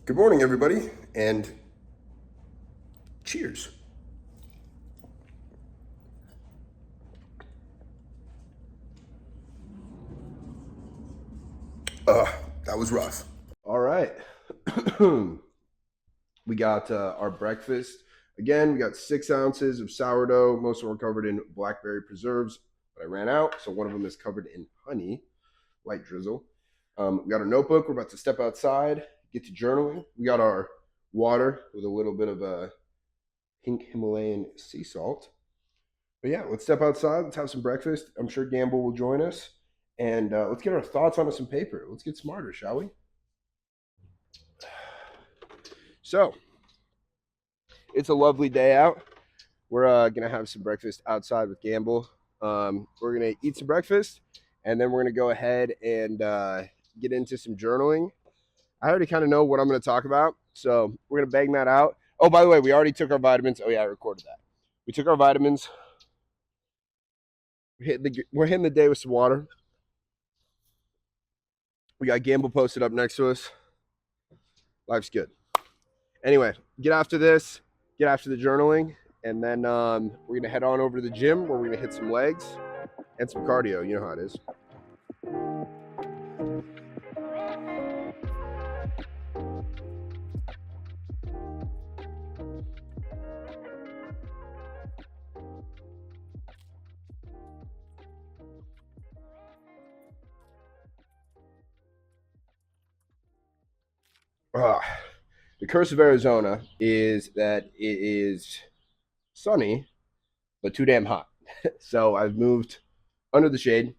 Good morning, everybody, and cheers. That was rough. All right. We got our breakfast. Again, we got 6 ounces of sourdough. Most of them are covered in blackberry preserves, but I ran out, so one of them is covered in honey, light drizzle. We got our notebook. We're about to step outside, get to journaling. We got our water with a little bit of a pink Himalayan sea salt. But yeah, let's step outside. Let's have some breakfast. I'm sure Gamble will join us. And let's get our thoughts onto some paper. Let's get smarter, shall we? So, it's a lovely day out. We're going to have some breakfast outside with Gamble. We're going to eat some breakfast, and then we're going to go ahead and get into some journaling. I already kind of know what I'm going to talk about, so we're going to bang that out. Oh, by the way, we already took our vitamins. Oh, yeah, I recorded that. We took our vitamins. We're hitting the day with some water. We got Gamble posted up next to us. Life's good. Anyway, get after this, get after the journaling, and then we're going to head on over to the gym where we're going to hit some legs and some cardio. You know how it is. The curse of Arizona is that it is sunny, but too damn hot. So I've moved under the shade,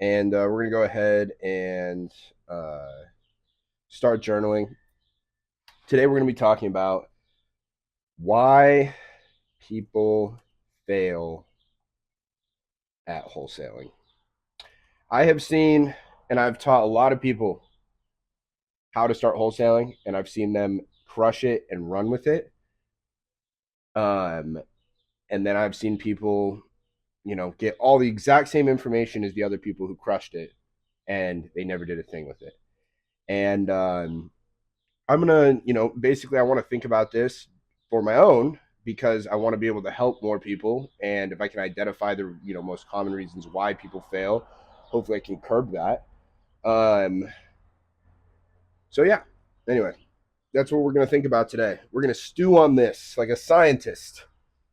and we're going to go ahead and start journaling. Today we're going to be talking about why people fail at wholesaling. I have seen and I've taught a lot of people how to start wholesaling, and I've seen them crush it and run with it. And then I've seen people, get all the exact same information as the other people who crushed it, and they never did a thing with it. And I'm gonna, basically, I want to think about this for my own because I want to be able to help more people. And if I can identify the, most common reasons why people fail, hopefully I can curb that. So yeah. Anyway, that's what we're going to think about today. We're going to stew on this like a scientist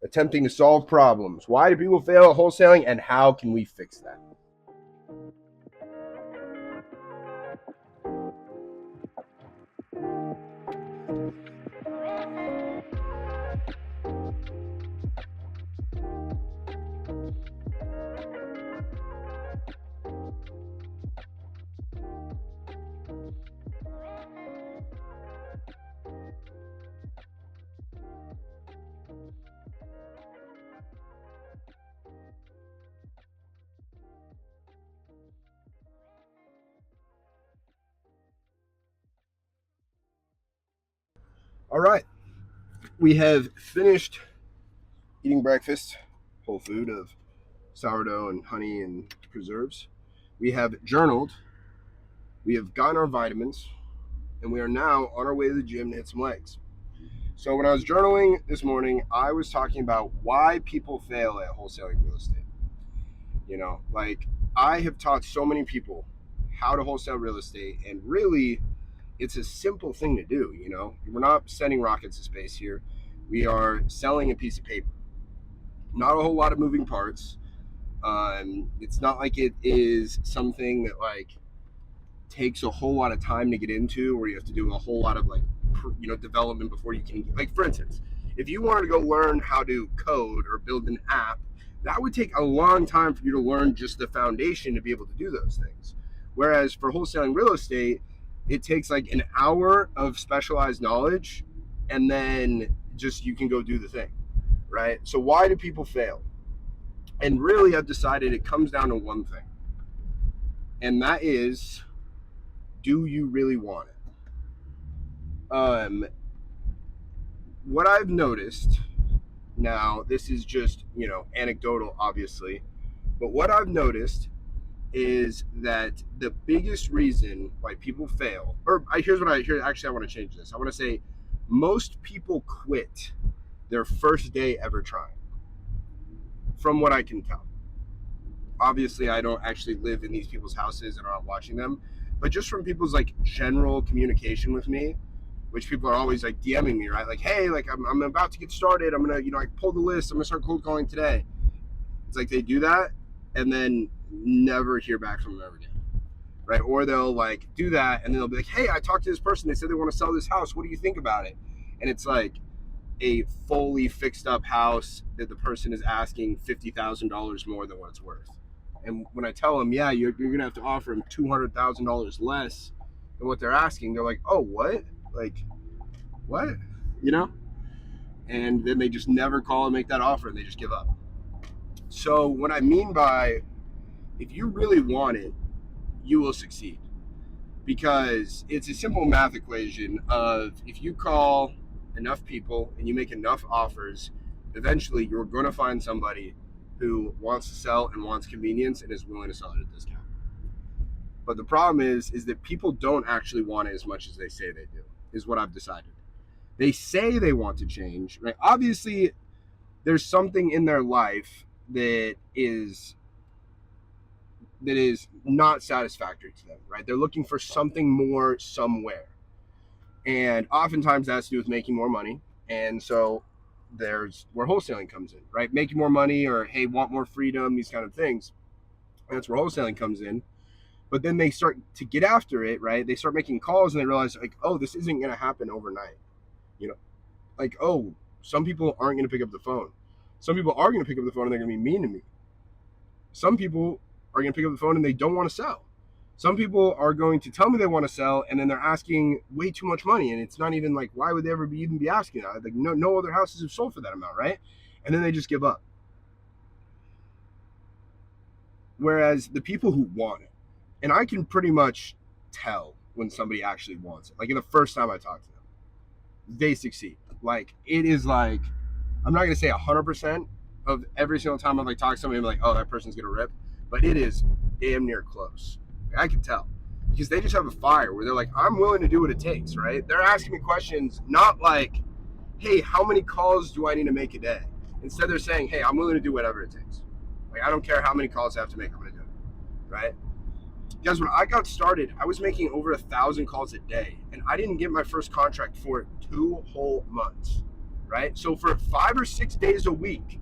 attempting to solve problems. Why do people fail at wholesaling, and how can we fix that? All right. We have finished eating breakfast, whole food of sourdough and honey and preserves. We have journaled. We have gotten our vitamins, and we are now on our way to the gym to hit some legs. So when I was journaling this morning, I was talking about why people fail at wholesaling real estate. I have taught so many people how to wholesale real estate, and really it's a simple thing to do. We're not sending rockets to space here. We are selling a piece of paper. Not a whole lot of moving parts. It's not like it is something that takes a whole lot of time to get into, where you have to do a whole lot of development before you can, for instance, if you wanted to go learn how to code or build an app, that would take a long time for you to learn just the foundation to be able to do those things. Whereas for wholesaling real estate, it takes like an hour of specialized knowledge, and then just you can go do the thing, right? So why do people fail? And really, I've decided it comes down to one thing, and that is, do you really want it? What I've noticed, now this is just, anecdotal, obviously, but what I've noticed is that the biggest reason why people fail, or here's what I hear. Actually, I want to change this. I want to say most people quit their first day ever trying, from what I can tell. Obviously, I don't actually live in these people's houses and are not watching them, but just from people's like general communication with me, which people are always like DMing me, right? Like, hey, like I'm about to get started. I'm gonna, I pull the list. I'm gonna start cold calling today. It's like they do that and then never hear back from them ever again, right? Or they'll like do that and then they'll be like, hey, I talked to this person. They said they want to sell this house. What do you think about it? And it's like a fully fixed up house that the person is asking $50,000 more than what it's worth. And when I tell them, yeah, you're gonna have to offer them $200,000 less than what they're asking, they're like, oh, what? Like, what? You know? And then they just never call and make that offer, and they just give up. So what I mean by, if you really want it, you will succeed, because it's a simple math equation of if you call enough people and you make enough offers, eventually you're going to find somebody who wants to sell and wants convenience and is willing to sell it at a discount. But the problem is that people don't actually want it as much as they say they do, is what I've decided. They say they want to change, right? Obviously, there's something in their life that is not satisfactory to them, right? They're looking for something more somewhere. And oftentimes that's to do with making more money. And so there's where wholesaling comes in, right? Making more money, or, hey, want more freedom, these kind of things. And that's where wholesaling comes in. But then they start to get after it, right? They start making calls and they realize, like, oh, this isn't going to happen overnight. Like, oh, some people aren't going to pick up the phone. Some people are going to pick up the phone and they're going to be mean to me. Some people are going to pick up the phone and they don't want to sell. Some people are going to tell me they want to sell and then they're asking way too much money, and it's not even like, why would they ever even be asking that? Like, no other houses have sold for that amount, right? And then they just give up. Whereas the people who want it, and I can pretty much tell when somebody actually wants it. Like, in the first time I talk to them, they succeed. Like, it is like, I'm not going to say 100% of every single time I like talk to somebody, I'm like, oh, that person's going to rip. But it is damn near close. I can tell, because they just have a fire where they're like, I'm willing to do what it takes, right? They're asking me questions, not like, hey, how many calls do I need to make a day? Instead, they're saying, hey, I'm willing to do whatever it takes. Like, I don't care how many calls I have to make, I'm going to do it, right? Because when I got started, I was making over 1,000 calls a day, and I didn't get my first contract for 2 whole months, right? So for 5 or 6 days a week,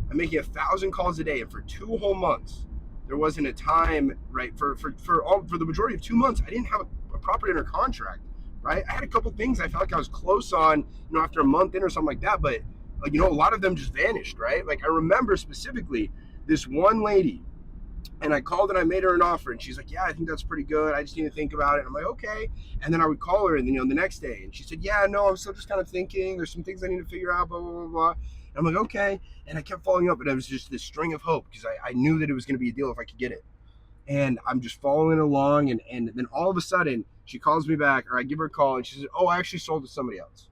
I'm making 1,000 calls a day, and for 2 whole months, there wasn't a time, right? For the majority of 2 months, I didn't have a property under contract, right? I had a couple things I felt like I was close on, after a month in or something like that, but like, a lot of them just vanished, right? Like, I remember specifically this one lady, and I called and I made her an offer, and she's like, yeah, I think that's pretty good. I just need to think about it. And I'm like, okay. And then I would call her, and then, the next day, and she said, yeah, no, I'm still just kind of thinking. There's some things I need to figure out, blah, blah, blah, blah. And I'm like, okay. And I kept following up, but it was just this string of hope, because I knew that it was going to be a deal if I could get it. And I'm just following along, and then all of a sudden, she calls me back, or I give her a call, and she says, oh, I actually sold to somebody else,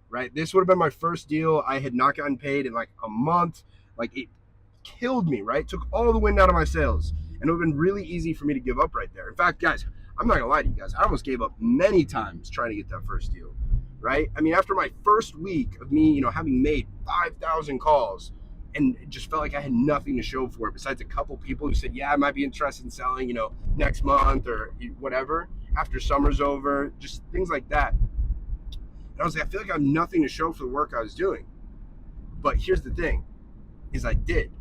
right? This would have been my first deal. I had not gotten paid in like a month. Like, it killed me, right? Took all the wind out of my sails. And it would have been really easy for me to give up right there. In fact, guys, I'm not gonna lie to you guys, I almost gave up many times trying to get that first deal, right? I mean, after my first week of me, having made 5,000 calls, and it just felt like I had nothing to show for it besides a couple people who said, yeah, I might be interested in selling, next month or whatever, after summer's over, just things like that. And I was like, I feel like I have nothing to show for the work I was doing. But here's the thing, is I did.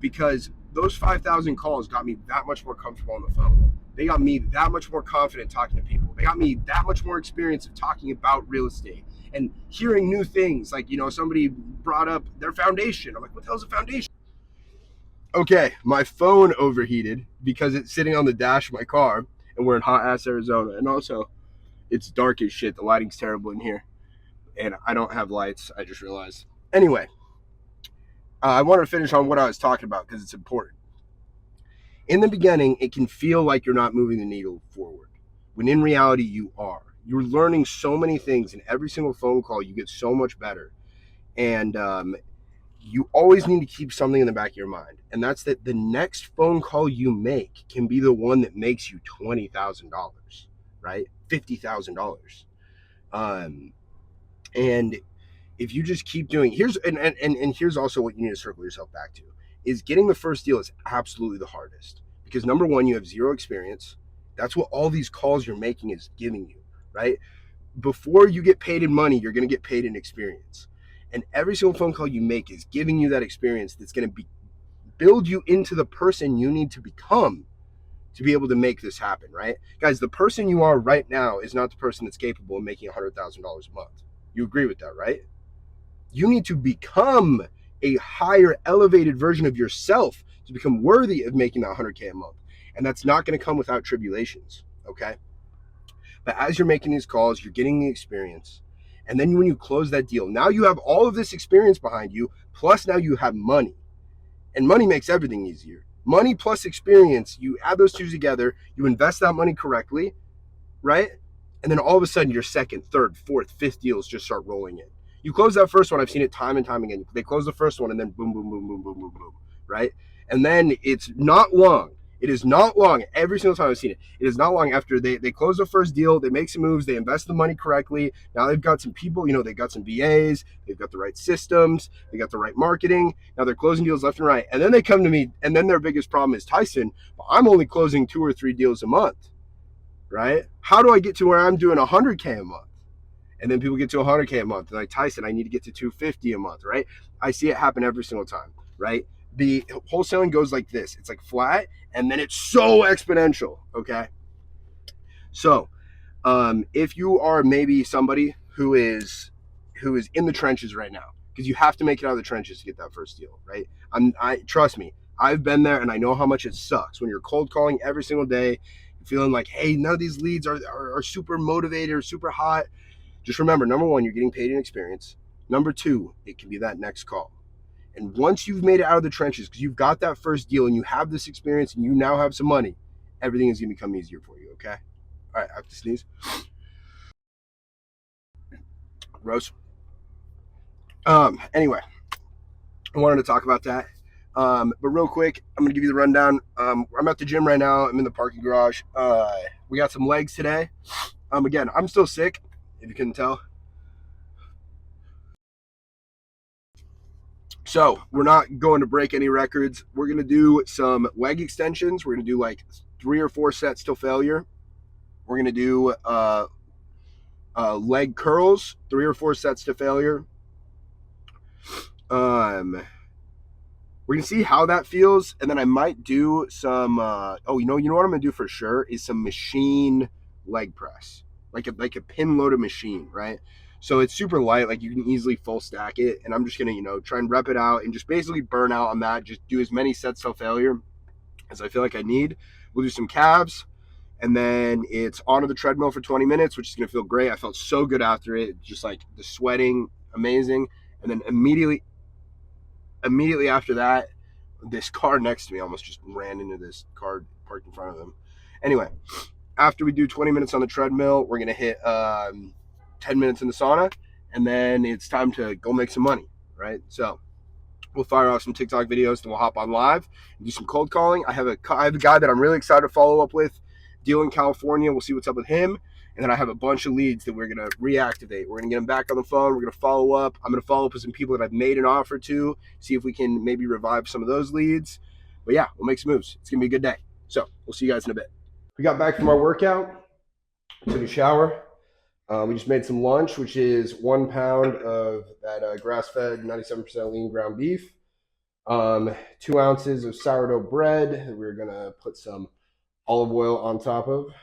Because those 5,000 calls got me that much more comfortable on the phone. They got me that much more confident talking to people. They got me that much more experience of talking about real estate and hearing new things. Like, somebody brought up their foundation. I'm like, what the hell's a foundation? Okay, my phone overheated because it's sitting on the dash of my car, and we're in hot ass Arizona. And also, it's dark as shit. The lighting's terrible in here. And I don't have lights, I just realized. Anyway, I wanted to finish on what I was talking about because it's important. In the beginning, it can feel like you're not moving the needle forward, when in reality you are. You're learning so many things, and every single phone call you get so much better. And you always need to keep something in the back of your mind, and that's that the next phone call you make can be the one that makes you $20,000, right? $50,000. And if you just keep doing, here's also what you need to circle yourself back to, is getting the first deal is absolutely the hardest, because number one, you have zero experience. That's what all these calls you're making is giving you, right? Before you get paid in money, you're going to get paid in experience, and every single phone call you make is giving you that experience that's going to build you into the person you need to become to be able to make this happen, right? Guys, the person you are right now is not the person that's capable of making $100,000 a month. You agree with that, right? You need to become a higher, elevated version of yourself to become worthy of making that 100K a month. And that's not going to come without tribulations, okay? But as you're making these calls, you're getting the experience. And then when you close that deal, now you have all of this experience behind you, plus now you have money. And money makes everything easier. Money plus experience, you add those two together, you invest that money correctly, right? And then all of a sudden your second, third, fourth, fifth deals just start rolling in. You close that first one, I've seen it time and time again. They close the first one and then boom, boom, boom, boom, boom, boom, boom, right? And then it's not long. It is not long. Every single time I've seen it, it is not long after they close the first deal, they make some moves, they invest the money correctly. Now they've got some people, they've got some VAs, they've got the right systems, they got the right marketing. Now they're closing deals left and right. And then they come to me, and then their biggest problem is, Tyson, I'm only closing 2 or 3 deals a month, right? How do I get to where I'm doing 100K a month? And then people get to 100K a month. They're like, Tyson, I need to get to 250 a month, right? I see it happen every single time, right? The wholesaling goes like this. It's like flat, and then it's so exponential, okay? So if you are maybe somebody who is in the trenches right now, because you have to make it out of the trenches to get that first deal, right? I trust me, I've been there, and I know how much it sucks when you're cold calling every single day, feeling like, hey, none of these leads are super motivated or super hot. Just remember, number one, you're getting paid in experience. Number two, it can be that next call. And once you've made it out of the trenches, because you've got that first deal and you have this experience and you now have some money, everything is going to become easier for you, okay? All right, I have to sneeze. Gross. Anyway, I wanted to talk about that. But real quick, I'm going to give you the rundown. I'm at the gym right now. I'm in the parking garage. We got some legs today. Again, I'm still sick, if you couldn't tell. So we're not going to break any records. We're going to do some leg extensions. We're going to do like 3 or 4 sets till failure. We're going to do leg curls, 3 or 4 sets to failure. We're going to see how that feels. And then I might do some, you know what I'm going to do for sure is some machine leg press, like a pin loaded machine, right? So it's super light, like you can easily full stack it. And I'm just going to, try and rep it out and just basically burn out on that. Just do as many sets till failure as I feel like I need. We'll do some calves, and then it's onto the treadmill for 20 minutes, which is going to feel great. I felt so good after it, just like the sweating, amazing. And then immediately after that, this car next to me almost just ran into this car parked in front of them. Anyway, after we do 20 minutes on the treadmill, we're going to hit 10 minutes in the sauna, and then it's time to go make some money, right? So we'll fire off some TikTok videos, then we'll hop on live and do some cold calling. I have a guy that I'm really excited to follow up with, deal in California. We'll see what's up with him. And then I have a bunch of leads that we're going to reactivate. We're going to get them back on the phone. We're going to follow up. I'm going to follow up with some people that I've made an offer to, see if we can maybe revive some of those leads. But yeah, we'll make some moves. It's going to be a good day. So we'll see you guys in a bit. We got back from our workout. Took a shower. We just made some lunch, which is 1 pound of that grass-fed 97% lean ground beef. 2 ounces of sourdough bread that we're going to put some olive oil on top of.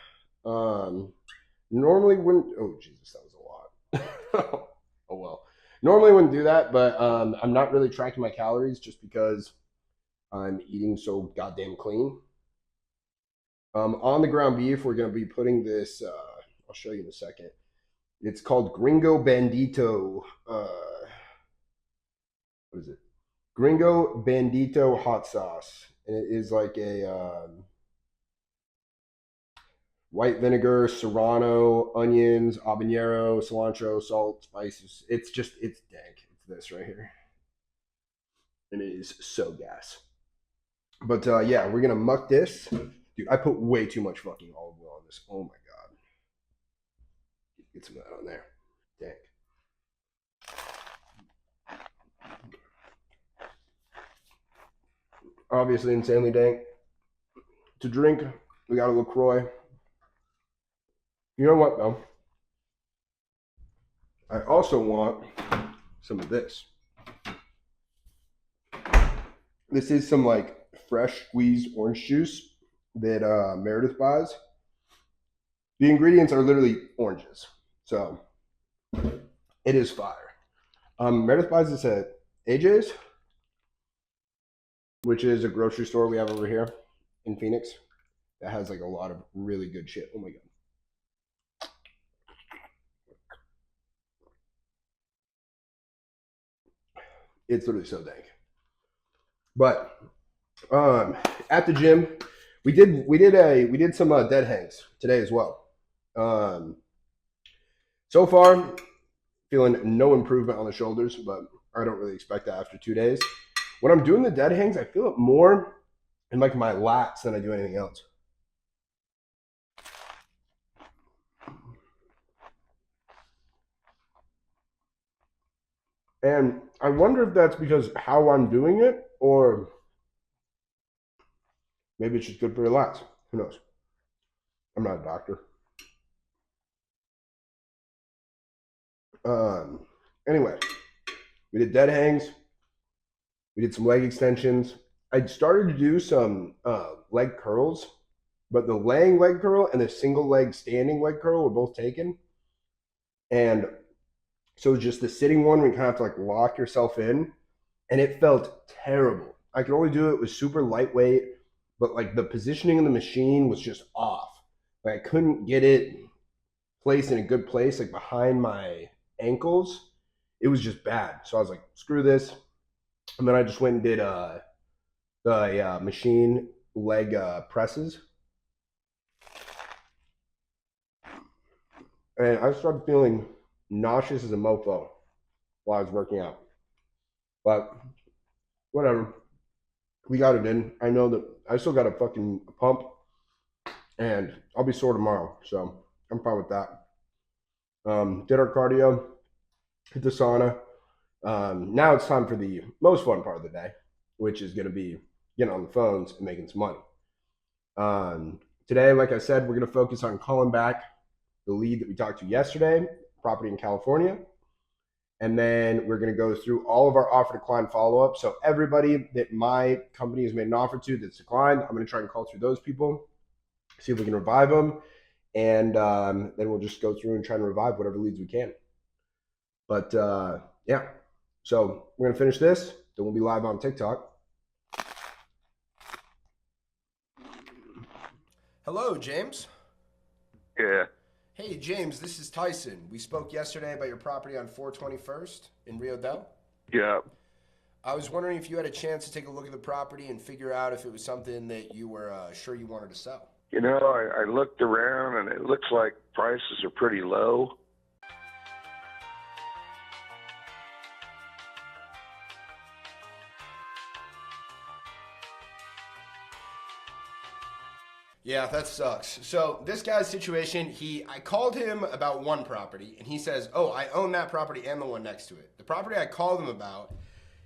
Normally wouldn't, oh Jesus, that was a lot. Oh well. Normally wouldn't do that, but I'm not really tracking my calories just because I'm eating so goddamn clean. On the ground beef, we're going to be putting this, I'll show you in a second. It's called Gringo Bandito. What is it? Gringo Bandito hot sauce. And it is like a white vinegar, serrano, onions, habanero, cilantro, salt, spices. It's dank. It's this right here. and it is so gas. But yeah, we're gonna muck this. Dude, I put way too much fucking olive oil on this. Oh my god. Get some of that on there. Dang. Obviously insanely dank. To drink, we got a LaCroix. You know what though? I also want some of this. This is some like fresh squeezed orange juice that Meredith buys. The ingredients are literally oranges, so it is fire. Meredith buys this at AJ's, which is a grocery store we have over here in Phoenix that has like a lot of really good shit. Oh my god. It's literally so dank. But at the gym, we did some dead hangs today as well. So far, feeling no improvement on the shoulders, but I don't really expect that after 2 days. When I'm doing the dead hangs, I feel it more in like my lats than I do anything else. And I wonder if that's because how I'm doing it, or maybe it's just good for your lats. Who knows? I'm not a doctor. Anyway, we did dead hangs. We did some leg extensions. I started to do some leg curls, but the laying leg curl and the single leg standing leg curl were both taken. And so just the sitting one, we kind of have to like lock yourself in, and it felt terrible. I could only do it with super lightweight, but like the positioning of the machine was just off. Like I couldn't get it placed in a good place, like behind my ankles. It was just bad. So I was like, screw this. And then I just went and did the machine leg presses. And I started feeling nauseous as a mofo while I was working out. But whatever. We got it in. I know that I still got a fucking pump, and I'll be sore tomorrow. So I'm fine with that. Did our cardio, hit the sauna. Now it's time for the most fun part of the day, which is going to be getting on the phones and making some money. Today, like I said, we're going to focus on calling back the lead that we talked to yesterday, property in California. And then we're going to go through all of our offer decline follow-up. So everybody that my company has made an offer to that's declined, I'm going to try and call through those people, see if we can revive them. And then we'll just go through and try and revive whatever leads we can. But yeah, so we're going to finish this. Then we'll be live on TikTok. Hello, James. Yeah. Hey, James, this is Tyson. We spoke yesterday about your property on 421st in Rio Del. Yeah. I was wondering if you had a chance to take a look at the property and figure out if it was something that you were sure you wanted to sell. You know, I looked around and it looks like prices are pretty low. Yeah, that sucks. So this guy's situation, I called him about one property, and he says, oh, I own that property and the one next to it. The property I called him about,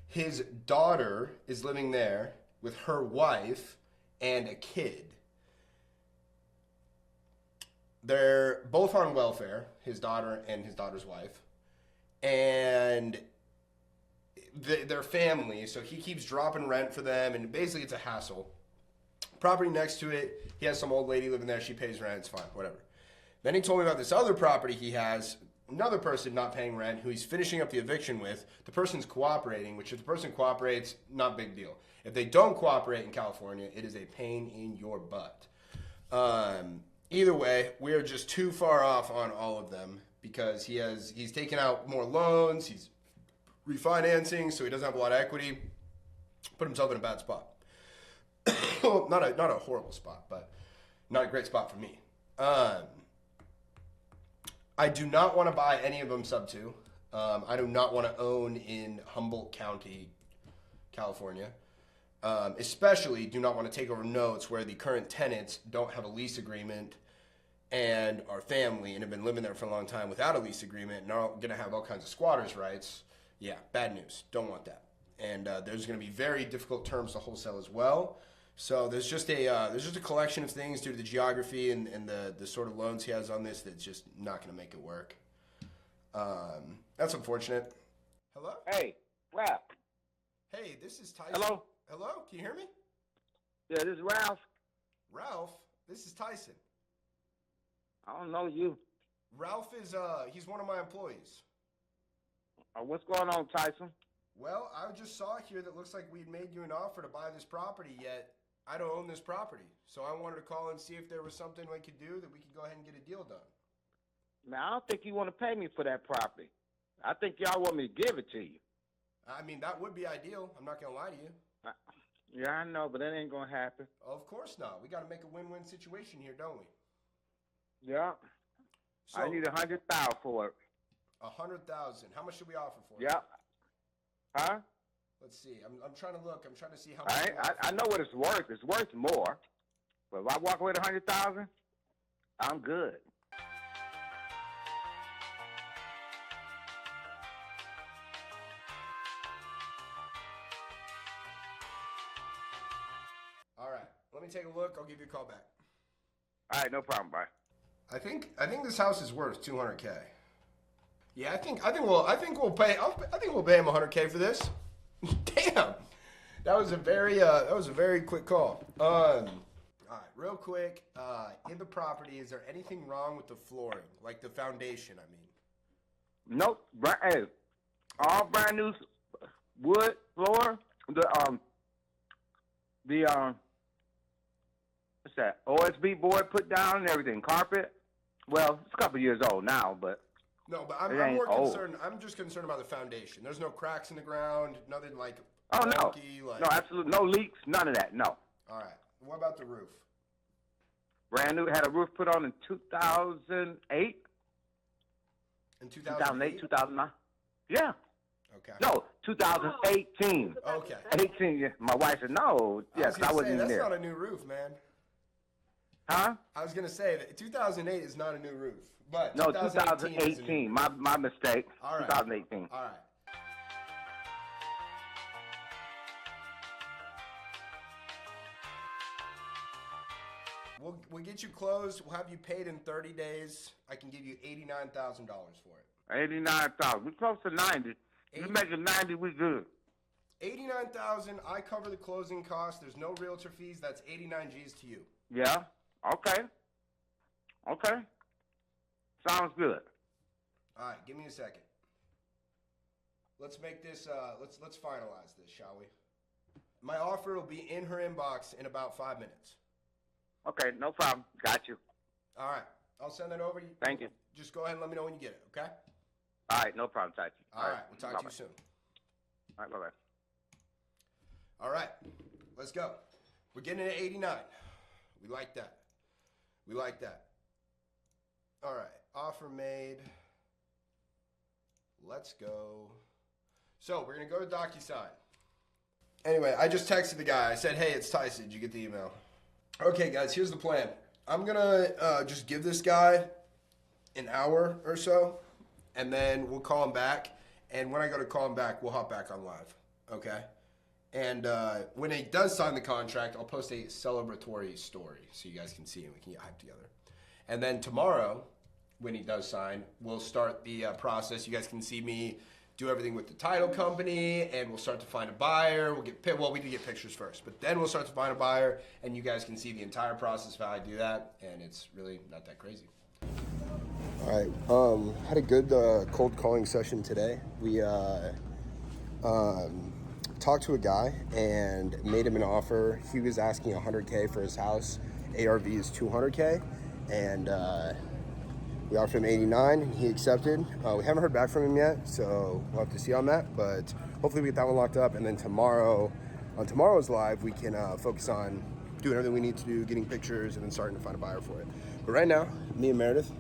his daughter is living there with her wife and a kid. They're both on welfare, his daughter and his daughter's wife, and they're family, so he keeps dropping rent for them, and basically it's a hassle. Property next to it, he has some old lady living there. She pays rent. It's fine, whatever. Then he told me about this other property he has, another person not paying rent who he's finishing up the eviction with. The person's cooperating, which if the person cooperates, not big deal. If they don't cooperate in California, it is a pain in your butt. Either way, we are just too far off on all of them because he's taken out more loans, he's refinancing, so he doesn't have a lot of equity. Put himself in a bad spot. Well, not a horrible spot, but not a great spot for me. I do not want to buy any of them sub 2. I do not want to own in Humboldt County, California. Especially do not want to take over notes where the current tenants don't have a lease agreement and are family and have been living there for a long time without a lease agreement and are going to have all kinds of squatters' rights. Yeah, bad news. Don't want that. And there's going to be very difficult terms to wholesale as well. So there's just a collection of things due to the geography and the sort of loans he has on this that's just not going to make it work. That's unfortunate. Hello? Hey, Ralph. Hey, this is Tyson. Hello? Hello? Can you hear me? Yeah, this is Ralph. Ralph, this is Tyson. I don't know you. Ralph is he's one of my employees. What's going on, Tyson? Well, I just saw here that looks like we'd made you an offer to buy this property, yet I don't own this property. So I wanted to call and see if there was something we could do that we could go ahead and get a deal done. Man, I don't think you want to pay me for that property. I think y'all want me to give it to you. I mean, that would be ideal. I'm not going to lie to you. Yeah, I know, but that ain't going to happen. Of course not. We got to make a win-win situation here, don't we? Yeah. So, I need $100,000 for it. 100,000. How much should we offer for it? Yeah. Huh? Let's see. I'm trying to look. I'm trying to see how much. I know what it's worth. It's worth more. But if I walk away with $100,000, I'm good. All right. Let me take a look. I'll give you a call back. All right, no problem. Bye. I think this house is worth 200K. Yeah, I think we'll pay him 100K for this. Damn, that was a very quick call. All right, real quick. In the property, is there anything wrong with the flooring, like the foundation? I mean. Nope. Hey, all brand new wood floor. What's that? OSB board put down and everything. Carpet. Well, it's a couple years old now, but. No, but I'm more concerned. I'm just concerned about the foundation. There's no cracks in the ground, nothing like. Oh no! Bulky, like... No, absolutely no leaks, none of that. No. All right. What about the roof? Brand new. Had a roof put on in 2008. In 2008, 2009. Yeah. Okay. No, 2018. Okay. 18. Yeah. My wife said no. Yeah, I wasn't even that's there. Not a new roof, man. Huh? I was gonna say that 2008 is not a new roof, but no, 2018. My mistake. All right. 2018. All right. We'll get you closed. We'll have you paid in 30 days. I can give you $89,000 for it. 89,000. We're close to 90. You make it 90, we good. 89,000. I cover the closing costs. There's no realtor fees. That's 89 G's to you. Yeah. Okay. Okay. Sounds good. All right. Give me a second. Let's make this. Let's finalize this, shall we? My offer will be in her inbox in about 5 minutes. Okay. No problem. Got you. All right. I'll send that over. Thank you. Just go ahead and let me know when you get it. Okay. All right. No problem. Tyson. All right. We'll talk to you soon. All right. Bye-bye. All right. Let's go. We're getting it at 89. We like that. We like that. All right. Offer made. Let's go. So we're going to go to DocuSign. Anyway, I just texted the guy. I said, hey, it's Tyson. Did you get the email? Okay, guys, here's the plan. I'm going to just give this guy an hour or so, and then we'll call him back. And when I go to call him back, we'll hop back on live. Okay? And when he does sign the contract, I'll post a celebratory story so you guys can see and we can get hyped together. And then tomorrow, when he does sign, we'll start the process. You guys can see me do everything with the title company, and we'll start to find a buyer. We need to get pictures first, but then we'll start to find a buyer, and you guys can see the entire process of how I do that, and it's really not that crazy. All right, had a good cold calling session today. We talked to a guy and made him an offer. He was asking $100K for his house. ARV is $200K, and we offered him 89, and he accepted. We haven't heard back from him yet, so we'll have to see on that, but hopefully we get that one locked up, and then tomorrow, on tomorrow's live, we can focus on doing everything we need to do, getting pictures, and then starting to find a buyer for it. But right now, me and Meredith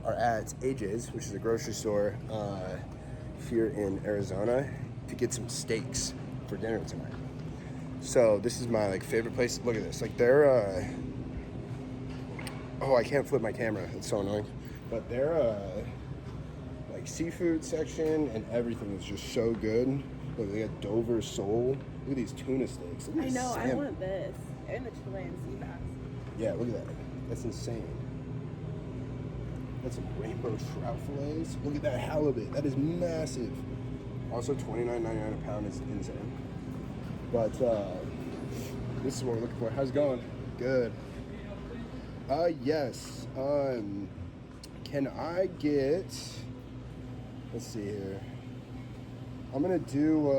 are at AJ's, which is a grocery store here in Arizona, to get some steaks for dinner tonight. So this is my like favorite place. Look at this. Like they're oh, I can't flip my camera. It's so annoying. But their like seafood section and everything is just so good. Look, they got Dover sole. Look at these tuna steaks. Look at I this know, I salmon. want this. And the Chilean sea bass. Yeah, look at that. That's insane. That's some rainbow trout fillets. Look at that halibut. That is massive. Also, $29.99 a pound is insane. But this is what we're looking for. How's it going? Good. Yes. Can I get? Let's see here. I'm gonna do.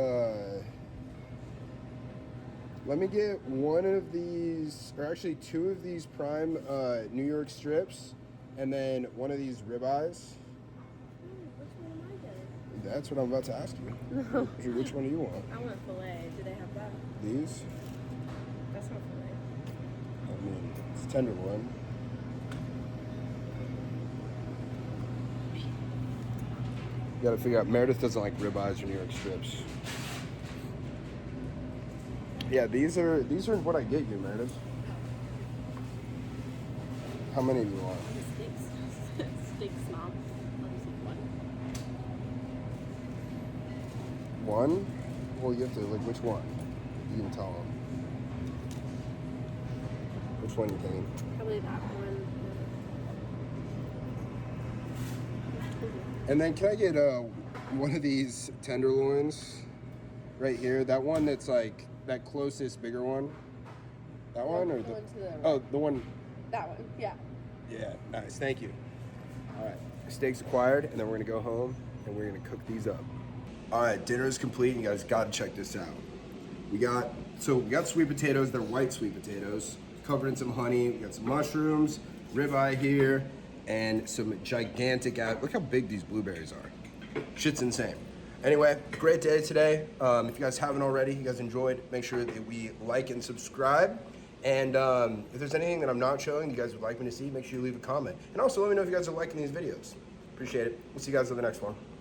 Let me get one of these, or actually two of these prime New York strips, and then one of these ribeyes. Which one am I getting? That's what I'm about to ask you. Which one do you want? I want filet. Do they have that? These? That's not filet. I mean, it's tenderloin. You gotta figure out, Meredith doesn't like ribeyes or New York strips. Yeah, these are what I get you, Meredith. How many do you want? The steaks. Steak snob. Let me see one. One? Well, you have to, like, which one? You can tell them. Which one you think? Probably that one. And then can I get one of these tenderloins right here? That one that's like that closest bigger one. That one or The the? one to the right. Oh, the one. That one, yeah. Yeah, nice. Thank you. All right, steaks acquired, and then we're gonna go home and we're gonna cook these up. All right, dinner is complete. You guys got to check this out. We got sweet potatoes. They're white sweet potatoes, covered in some honey. We got some mushrooms, ribeye here, and some gigantic. Look how big these blueberries are. Shit's insane. Anyway, great day today. If you guys haven't already, you guys enjoyed, make sure that we like and subscribe. And if there's anything that I'm not showing you guys would like me to see, make sure you leave a comment. And also let me know if you guys are liking these videos. Appreciate it. We'll see you guys on the next one.